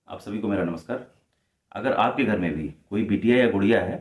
आप सभी को मेरा नमस्कार। अगर आपके घर में भी कोई बिटिया या गुड़िया है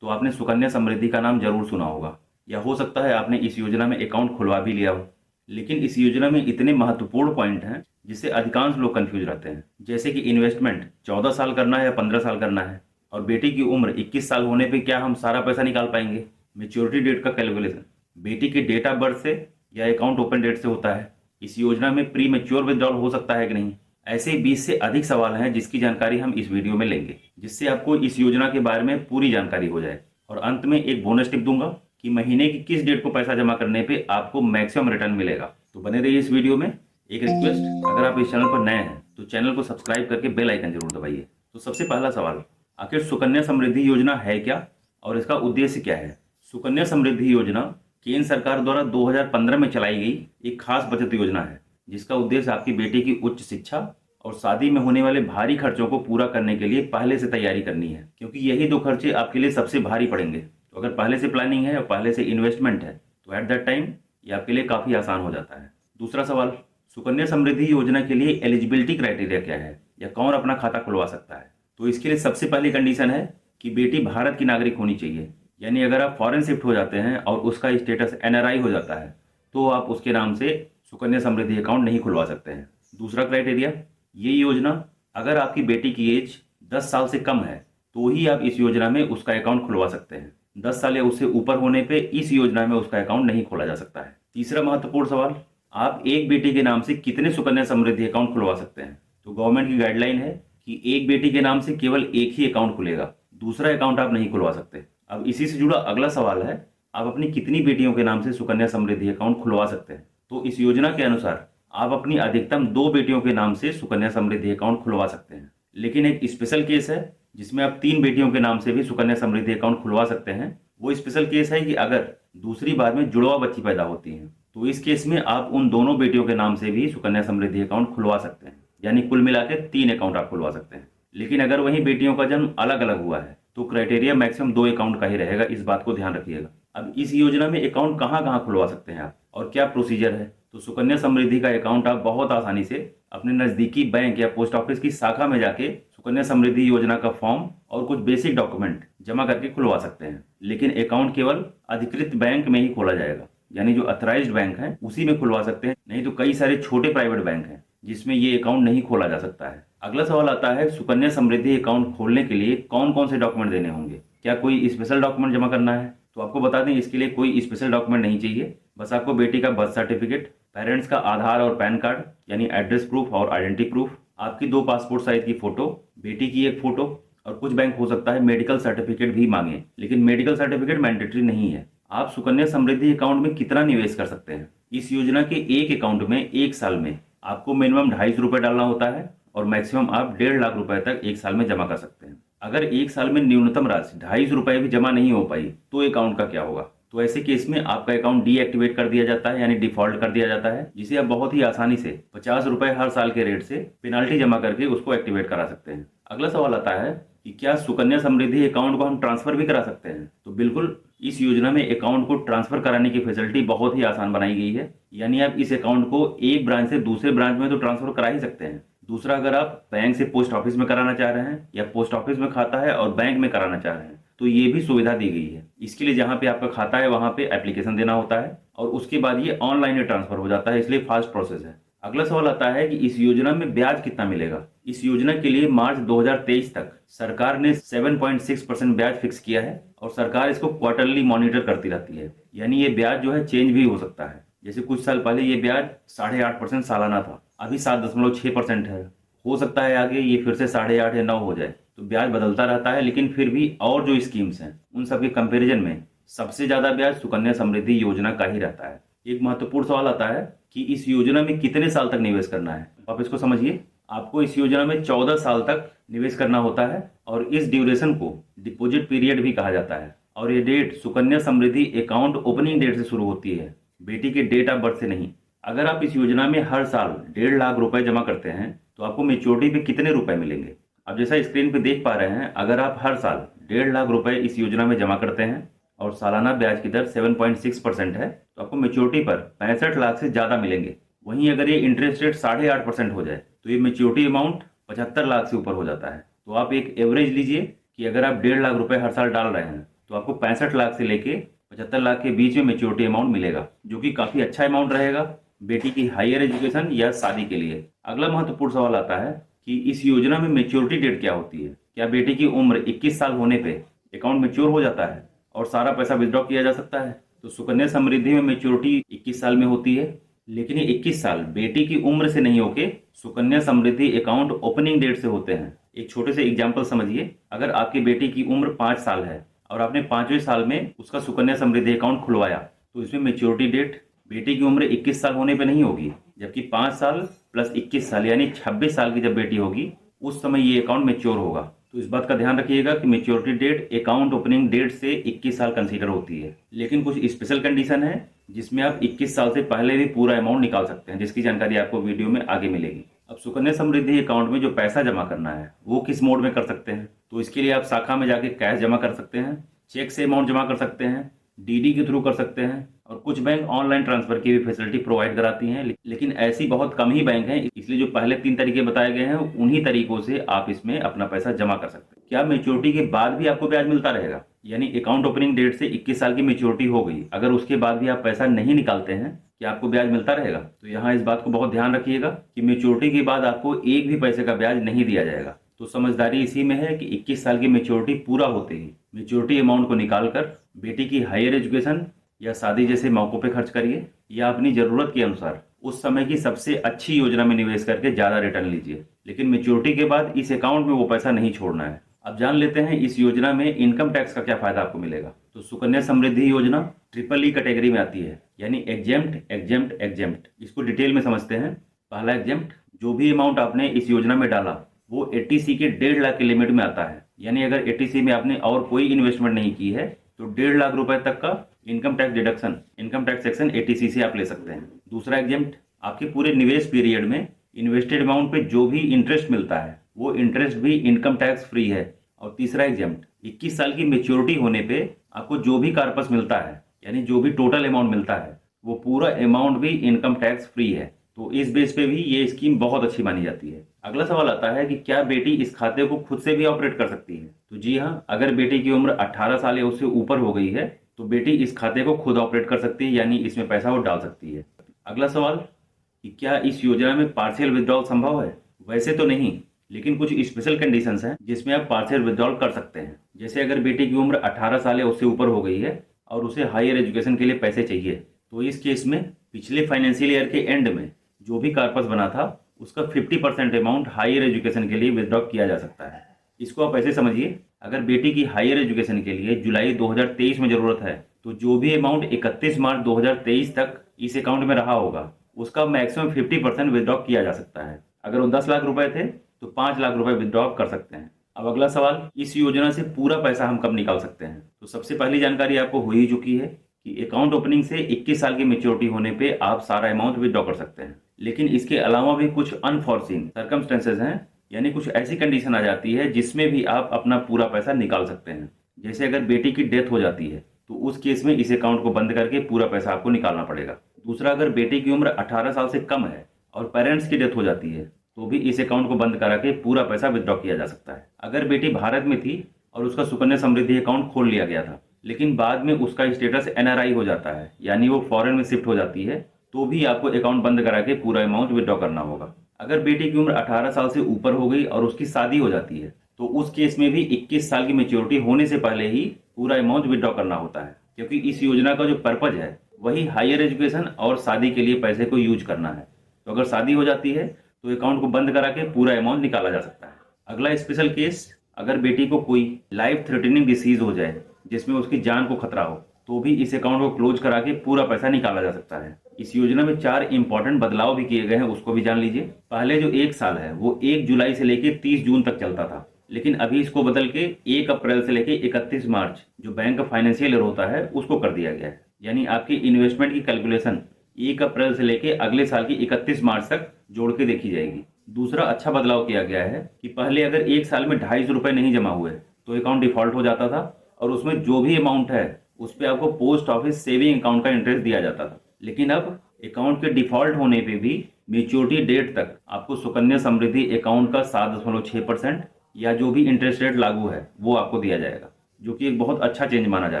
तो आपने सुकन्या समृद्धि का नाम जरूर सुना होगा, या हो सकता है आपने इस योजना में अकाउंट खुलवा भी लिया हो। लेकिन इस योजना में इतने महत्वपूर्ण पॉइंट हैं जिससे अधिकांश लोग कंफ्यूज रहते हैं, जैसे कि इन्वेस्टमेंट 14 साल करना है या 15 साल करना है, और बेटी की उम्र 21 साल होने पर क्या हम सारा पैसा निकाल पाएंगे, मेच्योरिटी डेट का कैलकुलेशन बेटी के डेट ऑफ बर्थ से या अकाउंट ओपन डेट से होता है, इस योजना में प्री मेच्योर विड्रॉल हो सकता है कि नहीं। ऐसे 20 से अधिक सवाल हैं जिसकी जानकारी हम इस वीडियो में लेंगे, जिससे आपको इस योजना के बारे में पूरी जानकारी हो जाए। और अंत में एक बोनस टिप दूंगा कि महीने की किस डेट को पैसा जमा करने पे आपको मैक्सिमम रिटर्न मिलेगा। तो बने रहिए इस वीडियो में। एक रिक्वेस्ट, अगर आप इस चैनल पर नए हैं तो चैनल को सब्सक्राइब करके बेल आइकन जरूर दबाइए। तो सबसे पहला सवाल, आखिर सुकन्या समृद्धि योजना है क्या और इसका उद्देश्य क्या है। सुकन्या समृद्धि योजना केंद्र सरकार द्वारा 2015 में चलाई गई एक खास बचत योजना है, जिसका उद्देश्य आपकी बेटी की उच्च शिक्षा और शादी में होने वाले भारी खर्चों को पूरा करने के लिए पहले से तैयारी करनी है, क्योंकि यही दो खर्चे आपके लिए सबसे भारी पड़ेंगे। तो अगर पहले से प्लानिंग है और पहले से इन्वेस्टमेंट है तो एट दैट टाइम ये आपके लिए काफ़ी आसान हो जाता है। दूसरा सवाल, सुकन्या समृद्धि योजना के लिए एलिजिबिलिटी क्राइटेरिया क्या है या कौन अपना खाता खुलवा सकता है। तो इसके लिए सबसे पहली कंडीशन है कि बेटी भारत की नागरिक होनी चाहिए, यानी अगर आप फॉरेन शिफ्ट हो जाते हैं और उसका स्टेटस NRI हो जाता है तो आप उसके नाम से सुकन्या समृद्धि अकाउंट नहीं खुलवा सकते हैं। दूसरा क्राइटेरिया, ये योजना अगर आपकी बेटी की एज 10 साल से कम है तो ही आप इस योजना में उसका अकाउंट खुलवा सकते हैं। 10 साल या उससे ऊपर होने पे इस योजना में उसका अकाउंट नहीं खोला जा सकता है। तीसरा महत्वपूर्ण सवाल, आप एक बेटी के नाम से कितने सुकन्या समृद्धि अकाउंट खुलवा सकते हैं। तो गवर्नमेंट की गाइडलाइन है कि एक बेटी के नाम से केवल एक ही अकाउंट खुलेगा, दूसरा अकाउंट आप नहीं खुलवा सकते। अब इसी से जुड़ा अगला सवाल है, आप अपनी कितनी बेटियों के नाम से सुकन्या समृद्धि अकाउंट खुलवा सकते हैं। तो इस योजना के अनुसार आप अपनी अधिकतम 2 बेटियों के नाम से सुकन्या समृद्धि अकाउंट खुलवा सकते हैं। लेकिन एक स्पेशल केस है जिसमें आप 3 बेटियों के नाम से भी सुकन्या समृद्धि अकाउंट खुलवा सकते हैं। वो स्पेशल केस है कि अगर दूसरी बार में जुड़वा बच्ची पैदा होती है तो इस केस में आप उन दोनों बेटियों के नाम से भी सुकन्या समृद्धि अकाउंट खुलवा सकते हैं, यानी कुल मिला के 3 अकाउंट आप खुलवा सकते हैं। लेकिन अगर वही बेटियों का जन्म अलग अलग हुआ है तो क्राइटेरिया मैक्सिमम 2 अकाउंट का ही रहेगा, इस बात को ध्यान रखिएगा। अब इस योजना में अकाउंट कहाँ कहाँ खुलवा सकते हैं आप और क्या प्रोसीजर है। तो सुकन्या समृद्धि का अकाउंट आप बहुत आसानी से अपने नज़दीकी बैंक या पोस्ट ऑफिस की शाखा में जाके सुकन्या समृद्धि योजना का फॉर्म और कुछ बेसिक डॉक्यूमेंट जमा करके खुलवा सकते हैं। लेकिन अकाउंट केवल अधिकृत बैंक में ही खोला जाएगा, यानी जो अथराइज्ड बैंक है उसी में खुलवा सकते हैं, नहीं तो कई सारे छोटे प्राइवेट बैंक हैं जिसमें ये अकाउंट नहीं खोला जा सकता है। अगला सवाल आता है, सुकन्या समृद्धि अकाउंट खोलने के लिए कौन कौन से डॉक्यूमेंट देने होंगे, क्या कोई स्पेशल डॉक्यूमेंट जमा करना है। तो आपको बता दें, इसके लिए कोई स्पेशल डॉक्यूमेंट नहीं चाहिए। बस आपको बेटी का बर्थ सर्टिफिकेट, पेरेंट्स का आधार और पैन कार्ड यानी एड्रेस प्रूफ और आइडेंटिटी प्रूफ, आपकी 2 पासपोर्ट साइज की फोटो, बेटी की एक फोटो, और कुछ बैंक हो सकता है मेडिकल सर्टिफिकेट भी मांगे, लेकिन मेडिकल सर्टिफिकेट मैंडेटरी नहीं है। आप सुकन्या समृद्धि अकाउंट में कितना निवेश कर सकते हैं। इस योजना के एक अकाउंट में 1 साल में आपको मिनिमम 250 रुपये डालना होता है और मैक्सिमम आप 1.5 लाख रुपए तक 1 साल में जमा कर सकते हैं। अगर 1 साल में न्यूनतम राशि 250 रुपये भी जमा नहीं हो पाई तो अकाउंट का क्या होगा। तो ऐसे केस में आपका अकाउंट डीएक्टिवेट कर दिया जाता है, यानी डिफॉल्ट कर दिया जाता है, जिसे आप बहुत ही आसानी से 50 रुपये हर साल के रेट से पेनाल्टी जमा करके उसको एक्टिवेट करा सकते हैं। अगला सवाल आता है कि क्या सुकन्या समृद्धि अकाउंट को हम ट्रांसफर भी करा सकते हैं। तो बिल्कुल, इस योजना में अकाउंट को ट्रांसफर कराने की फैसिलिटी बहुत ही आसान बनाई गई है, यानी आप इस अकाउंट को एक ब्रांच से दूसरे ब्रांच में तो ट्रांसफर करा ही सकते हैं। दूसरा, अगर आप बैंक से पोस्ट ऑफिस में कराना चाह रहे हैं या पोस्ट ऑफिस में खाता है और बैंक में कराना चाह रहे हैं तो ये भी सुविधा दी गई है। इसके लिए जहाँ पे आपका खाता है वहाँ पे एप्लीकेशन देना होता है और उसके बाद ये ऑनलाइन ट्रांसफर हो जाता है, इसलिए फास्ट प्रोसेस है। अगला सवाल आता है कि इस योजना में ब्याज कितना मिलेगा। इस योजना के लिए मार्च 2023 तक सरकार ने 7.6% ब्याज फिक्स किया है और सरकार इसको क्वार्टरली मॉनिटर करती रहती है, यानी ये ब्याज जो है चेंज भी हो सकता है। जैसे कुछ साल पहले ये ब्याज 8.5% सालाना था, अभी 7.6% है। हो सकता है आगे ये फिर से 8.5 या 9 हो जाए, तो ब्याज बदलता रहता है। लेकिन फिर भी और जो स्कीम्स हैं उन सब के कंपेरिजन में सबसे ज्यादा ब्याज सुकन्या समृद्धि योजना का ही रहता है। एक महत्वपूर्ण सवाल आता है कि इस योजना में कितने साल तक निवेश करना है। आप इसको समझिए, आपको इस योजना में 14 साल तक निवेश करना होता है और इस ड्यूरेशन को डिपॉजिट पीरियड भी कहा जाता है। और ये date Sukanya Samriddhi account opening date से शुरू होती है, बेटी के डेट ऑफ बर्थ से नहीं। अगर आप इस योजना में हर साल 1.5 लाख रुपए जमा करते हैं तो आपको मेच्योरिटी पे कितने रुपए मिलेंगे। अब जैसा स्क्रीन पे देख पा रहे हैं, अगर आप हर साल 1.5 लाख रुपए इस योजना में जमा करते हैं और सालाना ब्याज की दर 7.6% है तो आपको मेच्योरिटी पर 65 लाख से ज़्यादा मिलेंगे। वहीं अगर ये इंटरेस्ट रेट 8.5% हो जाए तो ये मेच्योरिटी अमाउंट 75 लाख से ऊपर हो जाता है। तो आप एक एवरेज लीजिए कि अगर आप 1.5 लाख रुपए हर साल डाल रहे हैं तो आपको 65 लाख से लेके 75 लाख के बीच में मेच्योरिटी अमाउंट मिलेगा, जो कि काफ़ी अच्छा अमाउंट रहेगा बेटी की हायर एजुकेशन या शादी के लिए। अगला महत्वपूर्ण सवाल आता है कि इस योजना में मेच्योरिटी डेट क्या होती है। क्या बेटी की उम्र 21 साल होने पे अकाउंट मेच्योर हो जाता है और सारा पैसा विड्रॉ किया जा सकता है? तो सुकन्या समृद्धि में मेच्योरिटी 21 साल में होती है, लेकिन ये 21 साल बेटी की उम्र से नहीं होके Sukanya Samriddhi account opening date से होते हैं। एक छोटे से एग्जाम्पल समझिए, अगर आपकी बेटी की उम्र 5 साल है और आपने 5वें साल में उसका सुकन्या समृद्धि अकाउंट खुलवाया, तो इसमें मेच्योरिटी डेट बेटी की उम्र 21 साल होने पे नहीं होगी, जबकि 5 साल प्लस 21 साल यानी 26 साल की जब बेटी होगी उस समय ये अकाउंट मेच्योर होगा। तो इस बात का ध्यान रखिएगा कि maturity date account opening date से 21 साल कंसीडर होती है। लेकिन कुछ स्पेशल कंडीशन है जिसमें आप 21 साल से पहले भी पूरा अमाउंट निकाल सकते हैं, जिसकी जानकारी आपको वीडियो में आगे मिलेगी। अब सुकन्या समृद्धि अकाउंट में जो पैसा जमा करना है वो किस मोड में कर सकते हैं? तो इसके लिए आप शाखा में जाके कैश जमा कर सकते हैं, चेक से अमाउंट जमा कर सकते हैं, डीडी के थ्रू कर सकते हैं, और कुछ बैंक ऑनलाइन ट्रांसफर की भी फैसिलिटी प्रोवाइड कराती हैं। लेकिन ऐसी बहुत कम ही बैंक हैं, इसलिए जो पहले 3 तरीके बताए गए हैं उन्हीं तरीकों से आप इसमें अपना पैसा जमा कर सकते हैं। क्या मेच्योरिटी के बाद भी आपको ब्याज मिलता रहेगा? यानी अकाउंट ओपनिंग डेट से 21 साल की मेच्योरिटी हो गई, अगर उसके बाद भी आप पैसा नहीं निकालते हैं, क्या आपको ब्याज मिलता रहेगा? तो यहाँ इस बात को बहुत ध्यान रखिएगा कि मेच्योरिटी के बाद आपको एक भी पैसे का ब्याज नहीं दिया जाएगा। तो समझदारी इसी में है कि 21 साल की मेच्योरिटी पूरा होते ही मेच्योरिटी अमाउंट को निकालकर बेटी की हायर एजुकेशन या शादी जैसे मौकों पे खर्च करिए, या अपनी जरूरत के अनुसार उस समय की सबसे अच्छी योजना में निवेश करके ज्यादा रिटर्न लीजिए। लेकिन मेच्योरिटी के बाद इस अकाउंट में वो पैसा नहीं छोड़ना है। अब जान लेते हैं इस योजना में इनकम टैक्स का क्या फायदा आपको मिलेगा। तो सुकन्या समृद्धि योजना ट्रिपल ई कैटेगरी में आती है, यानी एग्जेम्प्ट एग्जेम्प्ट एग्जेम्प्ट। इसको डिटेल में समझते हैं। पहला एग्जेम्प्ट, जो भी अमाउंट आपने इस योजना में डाला वो 80C के 1.5 लाख के लिमिट में आता है। यानी अगर 80C में आपने और कोई इन्वेस्टमेंट नहीं की है तो 1.5 लाख रुपए तक का income tax deduction income tax section 80C से आप ले सकते हैं। दूसरा एग्जेम्प्ट, आपके पूरे निवेश पीरियड में इन्वेस्टेड अमाउंट पे जो भी इंटरेस्ट मिलता है वो इंटरेस्ट भी इनकम टैक्स फ्री है। और तीसरा एग्जेम्प्ट, 21 साल की मेच्योरिटी होने पे आपको जो भी कार्पस मिलता है, यानी जो भी टोटल अमाउंट मिलता है, वो पूरा अमाउंट भी इनकम टैक्स फ्री है। तो इस बेस पे भी ये स्कीम बहुत अच्छी मानी जाती है। अगला सवाल आता है कि क्या बेटी इस खाते को खुद से भी ऑपरेट कर सकती है? तो जी हाँ, अगर बेटी की उम्र 18 साल या उससे ऊपर हो गई है तो बेटी इस खाते को खुद ऑपरेट कर सकती है, यानी इसमें पैसा वो डाल सकती है। अगला सवाल कि क्या इस योजना में पार्शियल विड्रॉल संभव है? वैसे तो नहीं, लेकिन कुछ स्पेशल कंडीशंस हैं जिसमें आप पार्शियल विड्रॉल कर सकते हैं। जैसे अगर बेटी की उम्र 18 साल या उससे ऊपर हो गई है और उसे हायर एजुकेशन के लिए पैसे चाहिए, तो इस केस में पिछले फाइनेंशियल ईयर के एंड में जो भी कार्पस बना था उसका 50% अमाउंट हायर एजुकेशन के लिए विड्रॉ किया जा सकता है। इसको आप ऐसे समझिए, अगर बेटी की हायर एजुकेशन के लिए जुलाई 2023 में जरूरत है तो जो भी अमाउंट 31 मार्च 2023 तक इस अकाउंट में रहा होगा उसका मैक्सिमम 50% विड्रॉ किया जा सकता है। अगर वो 10 लाख रुपए थे तो 5 लाख रुपए विड्रॉ कर सकते हैं। अब अगला सवाल, इस योजना से पूरा पैसा हम कब निकाल सकते हैं? तो सबसे पहली जानकारी आपको हो ही चुकी है कि अकाउंट ओपनिंग से 21 साल की मेच्योरिटी होने पे आप सारा अमाउंट विड्रॉ कर सकते हैं। लेकिन इसके अलावा भी कुछ अनफॉर्सीन सर्कमस्टेंसेज हैं, यानी कुछ ऐसी कंडीशन आ जाती है जिसमें भी आप अपना पूरा पैसा निकाल सकते हैं। जैसे अगर बेटी की डेथ हो जाती है तो उस केस में इस अकाउंट को बंद करके पूरा पैसा आपको निकालना पड़ेगा। दूसरा, अगर बेटी की उम्र 18 साल से कम है और पेरेंट्स की डेथ हो जाती है तो भी इस अकाउंट को बंद करा के पूरा पैसा विड्रॉ किया जा सकता है। अगर बेटी भारत में थी और उसका सुकन्या समृद्धि अकाउंट खोल लिया गया था लेकिन बाद में उसका स्टेटस NRI हो जाता है, यानी वो फॉरेन में शिफ्ट हो जाती है, तो भी आपको अकाउंट बंद करा के पूरा अमाउंट विड्रॉ करना होगा। अगर बेटी की उम्र 18 साल से ऊपर हो गई और उसकी शादी हो जाती है तो उस केस में भी 21 साल की मेच्योरिटी होने से पहले ही पूरा अमाउंट विड्रॉ करना होता है, क्योंकि इस योजना का जो पर्पज है वही हायर एजुकेशन और शादी के लिए पैसे को यूज करना है। तो अगर शादी हो जाती है तो अकाउंट को बंद करा के पूरा अमाउंट निकाला जा सकता है। अगला स्पेशल केस, अगर बेटी को कोई लाइफ थ्रेटनिंग डिसीज हो जाए जिसमें उसकी जान को खतरा हो तो भी इस अकाउंट को क्लोज करा के पूरा पैसा निकाला जा सकता है। इस योजना में 4 इंपॉर्टेंट बदलाव भी किए गए हैं, उसको भी जान लीजिए। पहले जो 1 साल है वो 1 जुलाई से लेके 30 जून तक चलता था, लेकिन अभी इसको बदल के 1 अप्रैल से लेके 31 मार्च जो बैंक का फाइनेंशियल ईयर होता है उसको कर दिया गया है। यानी आपकी इन्वेस्टमेंट की कैलकुलेशन 1 अप्रैल से लेके अगले साल की 31 मार्च तक जोड़ के देखी जाएगी। दूसरा अच्छा बदलाव किया गया है कि पहले अगर 1 साल में 250 रुपए नहीं जमा हुए तो अकाउंट डिफॉल्ट हो जाता था और उसमें जो भी अमाउंट है उस पर आपको पोस्ट ऑफिस सेविंग अकाउंट का इंटरेस्ट दिया जाता था। लेकिन अब अकाउंट के डिफॉल्ट होने पे भी मेच्योरिटी डेट तक आपको सुकन्या समृद्धि अकाउंट का 7.6% या जो भी इंटरेस्ट रेट लागू है वो आपको दिया जाएगा, जो कि एक बहुत अच्छा चेंज माना जा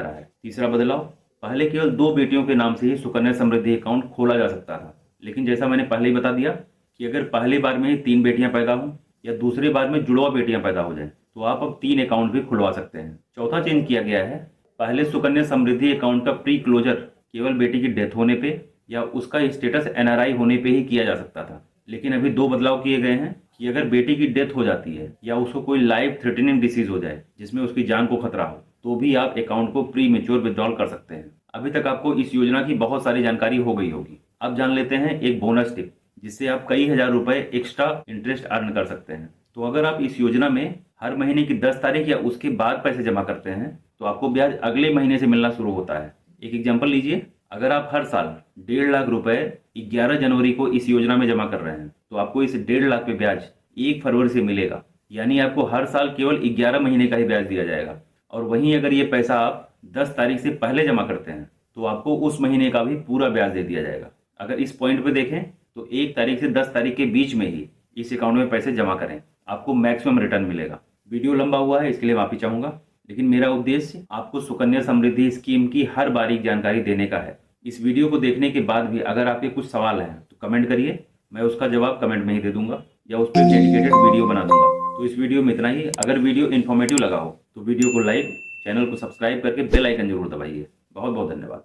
रहा है। तीसरा बदलाव, पहले केवल 2 बेटियों के नाम से ही सुकन्या समृद्धि अकाउंट खोला जा सकता था, लेकिन जैसा मैंने पहले ही बता दिया कि अगर पहली बार में ही 3 बेटियां पैदा हों या दूसरी बार में जुड़वा बेटियां पैदा हो जाएं तो आप अब 3 अकाउंट भी खुलवा सकते हैं। चौथा चेंज किया गया है, पहले सुकन्या समृद्धि अकाउंट का प्री क्लोजर केवल बेटी की डेथ होने पे या उसका स्टेटस एनआरआई होने पे ही किया जा सकता था, लेकिन अभी 2 बदलाव किए गए हैं कि अगर बेटी की डेथ हो जाती है या उसको कोई लाइफ थ्रेटनिंग डिसीज हो जाए जिसमें उसकी जान को खतरा हो तो भी आप अकाउंट को प्री मेच्योर विड्रॉल कर सकते हैं। अभी तक आपको इस योजना की बहुत सारी जानकारी हो गई होगी। अब जान लेते हैं एक बोनस टिप जिससे आप कई हजार रुपए एक्स्ट्रा इंटरेस्ट अर्न कर सकते हैं। तो अगर आप इस योजना में हर महीने की 10 तारीख या उसके बाद पैसे जमा करते हैं तो आपको ब्याज अगले महीने से मिलना शुरू होता है। एक एग्जाम्पल लीजिए, अगर आप हर साल 1.5 लाख रुपए 11 जनवरी को इस योजना में जमा कर रहे हैं तो आपको इस 1.5 लाख पे ब्याज 1 फरवरी से मिलेगा, यानी आपको हर साल केवल 11 महीने का ही ब्याज दिया जाएगा। और वहीं अगर ये पैसा आप 10 तारीख से पहले जमा करते हैं तो आपको उस महीने का भी पूरा ब्याज दे दिया जाएगा। अगर इस पॉइंट पे देखें तो 1 तारीख से 10 तारीख के बीच में ही इस अकाउंट में पैसे जमा करें, आपको मैक्सिमम रिटर्न मिलेगा। वीडियो लंबा हुआ है इसके लिए माफी चाहूंगा, लेकिन मेरा उद्देश्य आपको सुकन्या समृद्धि स्कीम की हर बारीक जानकारी देने का है। इस वीडियो को देखने के बाद भी अगर आपके कुछ सवाल हैं तो कमेंट करिए, मैं उसका जवाब कमेंट में ही दे दूंगा या उस पर डेडिकेटेड वीडियो बना दूंगा। तो इस वीडियो में इतना ही। अगर वीडियो इन्फॉर्मेटिव लगा हो तो वीडियो को लाइक, चैनल को सब्सक्राइब करके बेल आइकन जरूर दबाइए। बहुत बहुत धन्यवाद।